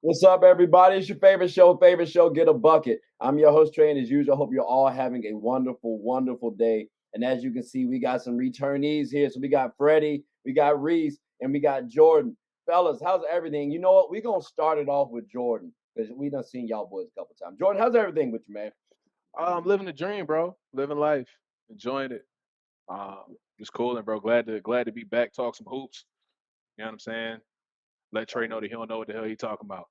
What's up, everybody? It's your favorite show, Get a Bucket. I'm your host, Trey, and as usual, I hope you're all having a wonderful, wonderful day. And as you can see, we got some returnees here. So we got Freddie, we got Reese, and we got Jordan. Fellas, how's everything? You know what? We're going to start it off with Jordan because we done seen y'all boys a couple times. Jordan, how's everything with you, man? I'm living the dream, bro. Living life, enjoying it. Just cool and bro. Glad to be back. Talk some hoops. You know what I'm saying? Let Trey know that he don't know what the hell he talking about.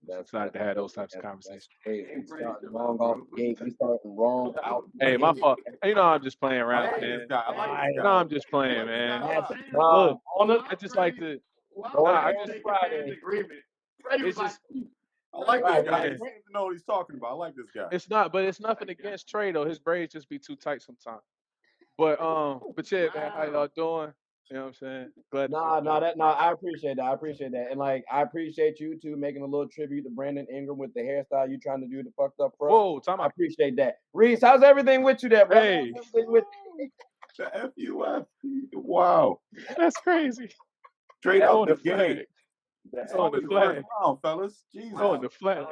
Just excited to have those types of conversations. Hey, we starting wrong off the gate. We starting wrong out. Hey, my fault. You know I'm just playing I around, like man. this guy. I like this You guy. know I'm just playing, man. Nah, Look, I just like to. Nah, I just. It's just. I like Right, this guy. right. He seems to know what he's talking about. I like this guy. It's not, but it's nothing against Trey though. His braids just be too tight sometimes. But yeah, man, how y'all doing? You know what I'm saying? Glad to be back. I appreciate that. I appreciate that. And like I appreciate you too making a little tribute to Brandon Ingram with the hairstyle you trying to do the fucked up fro. Whoa, time I out. appreciate that. Reese, how's everything with you there, brother? Hey, How's everything with The FUF. Wow. that's crazy. Straight out Throwing the the gate. flag. That's Throwing the always the first flag. round, fellas. Jesus. Throwing the flag.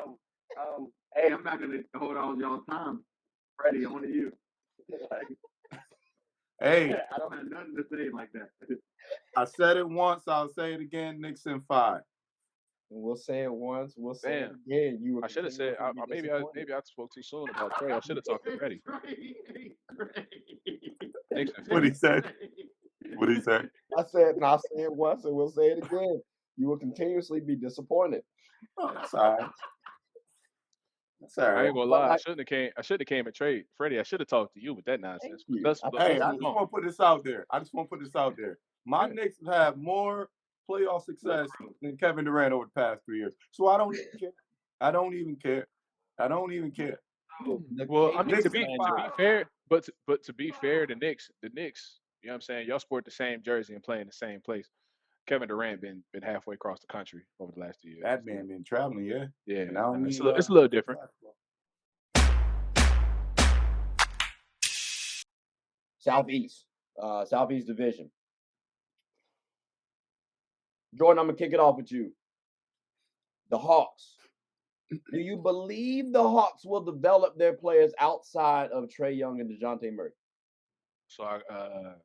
Hey, I'm not gonna hold all y'all time. Freddie, on to you. Hey, I don't have nothing to say like that. I said it once. I'll say it again. Knicks in 5. And we'll say it once, we'll say it Damn. again. You were I should have said. Maybe I spoke too soon about Trey. I should have talked to Freddie. Knicks and What he 5. said? What he said? I said, and I'll say it once and we'll say it again. You will continuously be disappointed. Oh, that's all right. That's all I right. ain't gonna lie. I shouldn't have came and Trey. Freddie, I should have talked to you with that nonsense. you. Let's Hey, I move just on. want to put this out there. My Yeah. Knicks have had more playoff success than Kevin Durant over the past 3 years. So I don't even care. I don't even care. Well, I mean, Knicks to be in 5. fair, but to be fair, the Knicks, you know what I'm saying? Y'all sport the same jersey and play in the same place. Kevin Durant been halfway across the country over the last 2 years. That man been traveling, yeah. Yeah, And I don't mean it's a little different. Southeast Division. Jordan, I'm gonna kick it off with you. The Hawks. Do you believe the Hawks will develop their players outside of Trey Young and DeJounte Murray? So a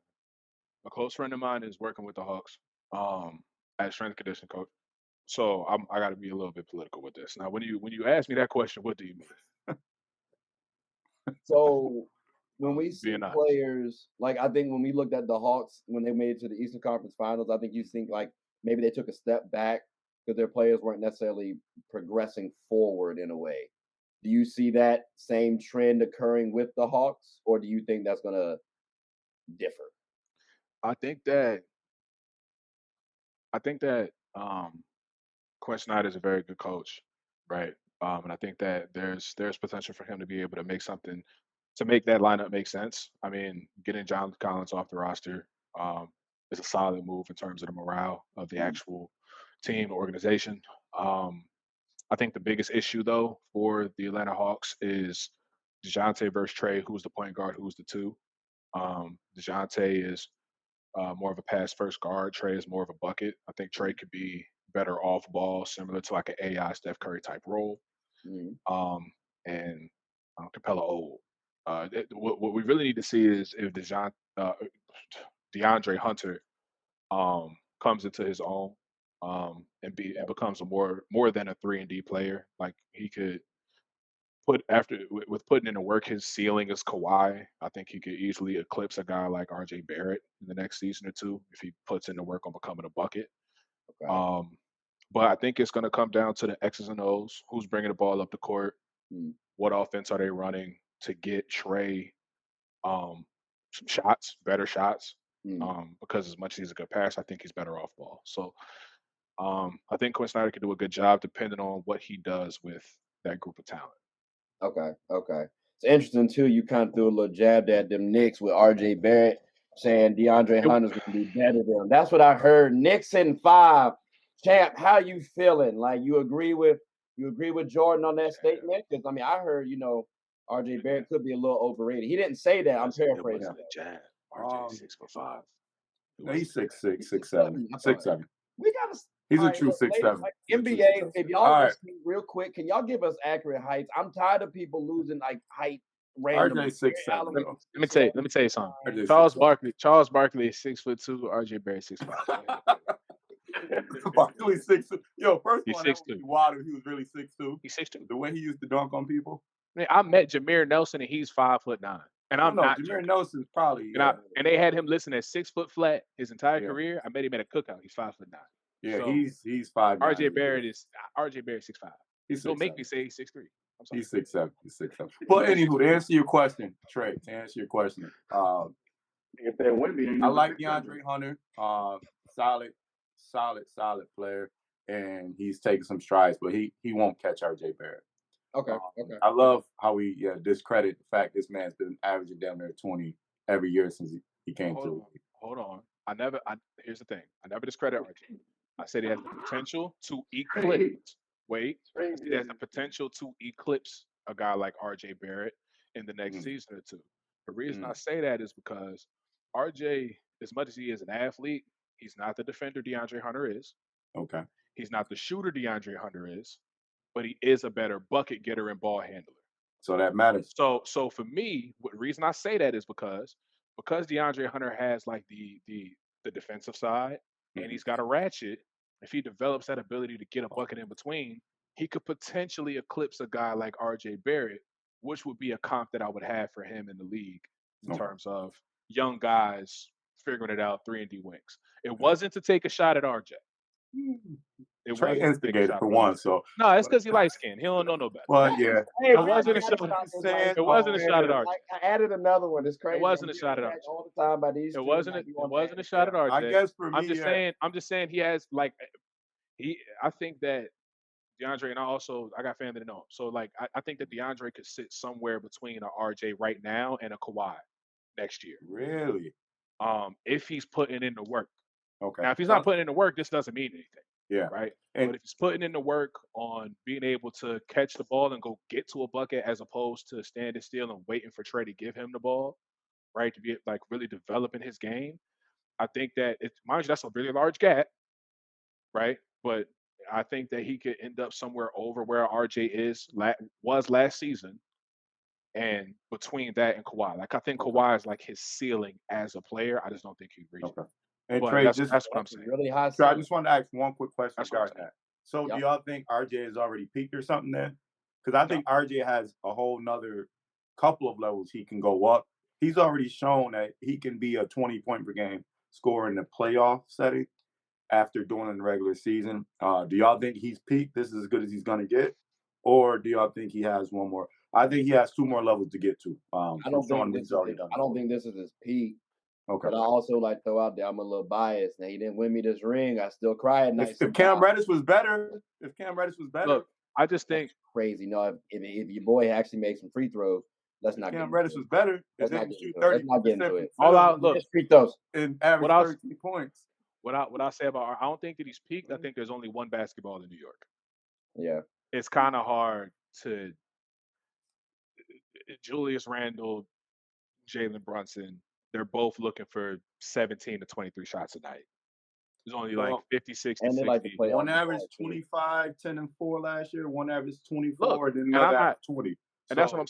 close friend of mine is working with the Hawks as strength conditioning coach. So I got to be a little bit political with this. Now, when you ask me that question, what do you mean? So when we see Being honest. players, like I think when we looked at the Hawks when they made it to the Eastern Conference Finals, I think you think like maybe they took a step back because their players weren't necessarily progressing forward in a way. Do you see that same trend occurring with the Hawks, or do you think that's gonna differ? I think that Quinn Snyder is a very good coach, right? And I think that there's potential for him to be able to make that lineup make sense. I mean, getting John Collins off the roster is a solid move in terms of the morale of the actual team, the organization. I think the biggest issue though for the Atlanta Hawks is DeJounte versus Trey, who's the point guard, who's the two. DeJounte is more of a pass first guard. Trey is more of a bucket. I think Trey could be better off ball, similar to like an AI Steph Curry type role. Mhm. And Capella old. What we really need to see is if DeAndre Hunter comes into his own and becomes a more than a 3-and-D player. Like he could with putting in the work, his ceiling is Kawhi. I think he could easily eclipse a guy like RJ Barrett in the next season or two if he puts in the work on becoming a bucket. Okay. But I think it's going to come down to the X's and O's. Who's bringing the ball up the court? Mm. What offense are they running to get Trey some shots, better shots? Because as much as he's a good passer, I think he's better off ball. So I think Quinn Snyder can do a good job depending on what he does with that group of talent. Okay. It's interesting too. You kind of threw a little jab at them Knicks with RJ Barrett saying DeAndre Hunter's going to be better than him. That's what I heard. Knicks in 5. Champ, how you feeling? Like you agree with Jordan on that statement? Because I mean, I heard RJ Barrett could be a little overrated. He didn't say that. I'm paraphrasing. RJ 6'5". No, he's 6'6", 6'7", 6'7". We got He's All a right, true look, ladies, 6'7". like He's a true NBA, 6'7". if All y'all right, listening real quick, can y'all give us accurate heights? I'm tired of people losing like height randomly. RJ 6'7", Allen bro. is Let me tell you something. RJ Charles 6'7". Barkley is 6'2", RJ Barrett 6'5". Barkley 6'2". Yo, first of He's all, that would 6'2". be wild if he was really 6'2". He's 6'2". The way he used to dunk on people. Man, I met Jameer Nelson and he's 5'9", and I'm No, not Jameer joking. Nelson's probably And they had him listed at 6 foot flat his entire Yeah. career. I met him at a cookout. He's 5'9". Yeah, So he's 5'9". RJ Barrett 6'5". He's Don't make 6'7". me say he's 6'3". I'm sorry. He's 6'7". He's 6'7". But anywho, to answer your question, Trey, If they're winning, I like DeAndre Hunter. Solid player, and he's taking some strides, but he won't catch RJ Barrett. Okay. I love how we discredit the fact this man's been averaging down there 20 every year since he came to. Hold on. Here's the thing. I never discredit RJ. I said he has the potential to eclipse. Wait. I said he has the potential to eclipse a guy like RJ Barrett in the next season or two. The reason I say that is because RJ, as much as he is an athlete, he's not the defender DeAndre Hunter is. Okay. He's not the shooter DeAndre Hunter is, but he is a better bucket getter and ball handler. So that matters. So for me, the reason I say that is because DeAndre Hunter has like the defensive side and he's got a ratchet. If he develops that ability to get a bucket in between, he could potentially eclipse a guy like RJ Barrett, which would be a comp that I would have for him in the league in terms of young guys figuring it out 3-and-D wings. It wasn't to take a shot at RJ. It Trey wasn't to take a instigated shot for at one, RJ. so No, it's because he light skinned. He don't know no better. well, yeah. Hey, It wasn't a shot. It wasn't a shot at RJ. I added another one. It's crazy. It wasn't a I'm shot at getting RJ. attacked all the time by these. It wasn't a shot at RJ. I guess for me, I'm just saying he has like I think that DeAndre, and I got family to know him. So like I think that DeAndre could sit somewhere between a RJ right now and a Kawhi next year. Really? If he's putting in the work. Okay. Now if he's not putting in the work, this doesn't mean anything. Yeah. Right. And but if he's putting in the work on being able to catch the ball and go get to a bucket as opposed to standing still and waiting for Trey to give him the ball, right? To be like really developing his game. I think that mind you, that's a really large gap, right? But I think that he could end up somewhere over where RJ was last season, and between that and Kawhi. Like I think Kawhi is like his ceiling as a player. I just don't think he reached it. And But Trey, that's what I'm saying. Really high. So I just wanted to ask one quick question That's what I'm regarding saying. that. So Yep. do y'all think RJ has already peaked or something then? Because I think RJ has a whole nother couple of levels he can go up. He's already shown that he can be a 20-point per game scorer in the playoff setting after doing it in the regular season. Do y'all think he's peaked? This is as good as he's going to get? Or do y'all think he has one more? I think he has 2 more levels to get to. I don't think this is his peak. Okay. But I also like throw out there, I'm a little biased. Now he didn't win me this ring. I still cry at night. If Cam Reddish was better, Look, I just think crazy. No, if your boy actually makes some free throws, let's not. Cam Reddish was better. Let's not shoot get into it. All out. Look, free throws and average 13 points. What I say about I don't think that he's peaked. I think there's only one basketball in New York. Yeah, it's kind of hard to Julius Randle, Jalen Brunson. They're both looking for 17 to 23 shots a night. There's only like 50, 60, and they 60. like to play one average 25, 10 and 4 last year. One average 24, Look, then another average 20. And that's what I'm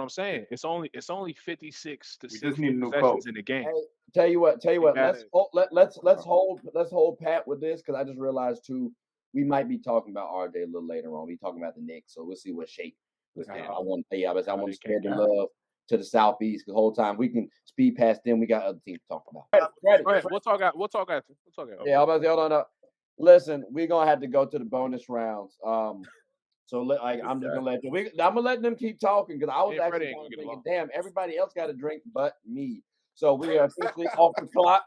saying. It's only 56 to 60 possessions in the game. Hey, tell you what. Let's hold pat with this because I just realized too we might be talking about RJ a little later on. We talking about the Knicks, so we'll see what shape was in. I want to spread the love to the Southeast the whole time. We can speed past them. We got other things to talk about. Go ahead. We'll talk after. Yeah, I'm about to say, hold on. Listen, we're gonna have to go to the bonus rounds. So I'm just gonna let them. I'm gonna let them keep talking because I was actually kind of thinking, damn, everybody else got a drink but me. So we are officially off the clock.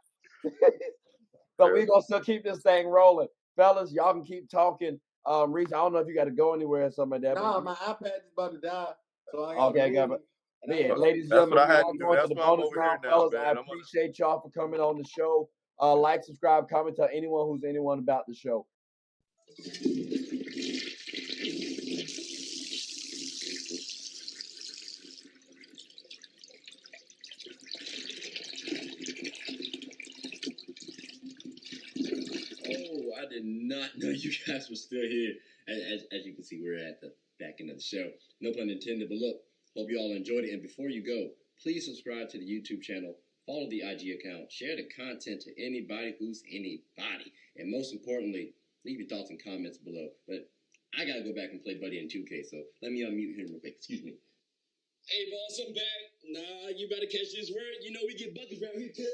But we're gonna still keep this thing rolling, fellas. Y'all can keep talking. Reese, I don't know if you got to go anywhere or something like that. Nah, my iPad is about to die. So I got it. Yeah, ladies and gentlemen, we are going to the bonus round, fellas. I appreciate y'all for coming on the show. Like, subscribe, comment, tell anyone about the show. Oh, I did not know you guys were still here. As you can see, we're at the back end of the show. No pun intended, but look, hope you all enjoyed it. And before you go, please subscribe to the YouTube channel, follow the IG account, share the content to anybody who's anybody. And most importantly, leave your thoughts and comments below. But I gotta go back and play Buddy in 2K, so let me unmute him real quick. Excuse me. Hey, boss, I'm back. Nah, you better catch this word. You know we get buckets around here, too.